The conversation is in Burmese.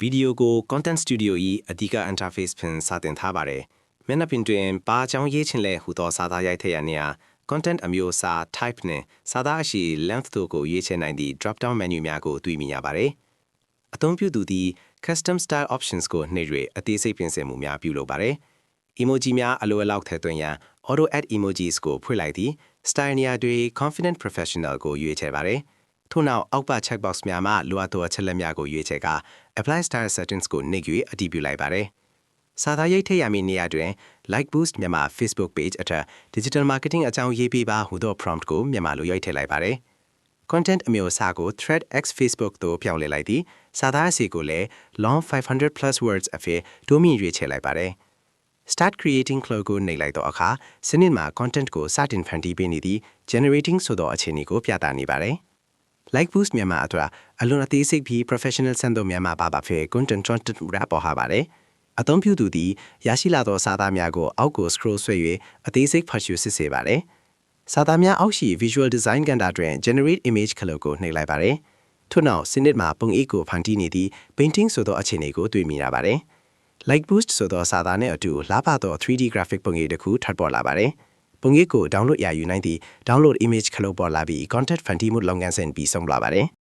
Video ကို Content Studio ၏အဓိက interface ဖြင့်စတင်ထားပါတယ်။မျက်နှာပြင်တွင်ဘာအကြောင်းရေးခြင်းလဲဟူသောစာသားရိုက်ထည့်ရန်နေရာ Content အမျိုးအစား Type နှင့်စာသားအရှိ Length တို့ကိုရွေးချယ်နိုင်သည့် drop down menu များကိုတွေ့မြင်ရပါတယ်။အသုံးပြုသူသည် Custom Style Options ကိုနှိပ်၍အသေးစိတ်ပြင်ဆင်မှုများပြုလုပ်ပါတယ်။ Emoji များအလိုအလောက်ထည့်သွင်းရန် Auto Add Emojis ကိုဖွင့်လိုက်သည် Style နေရာတွင် Confident Professional ကိုရွေးချယ်ပါတယ်။ထို့နောက်အောက်ပါ checkbox များမှလိုအပ်သောအချက်အလက်များကိုရွေးချယ်ကာ Apply Style Settings ကိုနှိပ်၍အတည်ပြုလိုက်ပါတယ်။စာသားရိပ်ထည့်ရမည့်နေရာတွင် Like Boost မြန်မာ Facebook Page အထက် Digital Marketing အကြောင်းရေးပေးပါဟူသော prompt ကိုမြန်မာလိုရိုက်ထည့်လိုက်ပါတယ်။ Content အမျိုးအစားကို Thread X Facebook သို့ပြောင်းလဲလိုက်သည်စာသားအစီကိုလည်း Long 500 plus words အဖြစ်တိုးမြင့်ရွေးချယ်လိုက်ပါတယ်။ Start Creating Flow ကိုနှိပ်လိုက်သောအခါစနစ်မှာ content ကိုစတင်ဖန်တီးပေးနေသည့် Generating ဆိုသောအခြေအနေကိုပြသနေပါတယ်။ Like Boost မြန်မာအတွက်အလွန်အသေးစိတ်ပြီး professional ဆန်သောမြန်မာပါပါဖြစ် content ရပ်ပေါ်ဟာပါတယ်။အသုံးပြုသူသည်ရရှိလာသောစာသားများကိုအောက်ကို scroll ဆွဲ၍အသေးစိတ်ဖတ်ရှုစစ်ဆေးပါတယ်။စာသားများအောက်ရှိ Visual Design ကဏ္ဍတွင် Generate Image ခလုပ်ကိုနှိပ်လိုက်ပါတယ်။ထို့နောက်စနစ်မှာပုံအိတ်ကိုဖန်တီးနေသည့် Painting ဆိုသောအခြေအနေကိုတွေ့မြင်ရပါတယ်။ Like Boost ဆိုသောစာသားနှင့်အတူလှပသော 3D graphic ပုံရိပ်တစ်ခုထပ်ပေါ်လာပါတယ်။ပုံရိပ်ကို download ရယူနိုင်သည့် Download Image ခလုပ်ပေါ်လာပြီး content ဖန်တီးမှုလုပ်ငန်းစဉ်ပြီးဆုံးလာပါတယ်။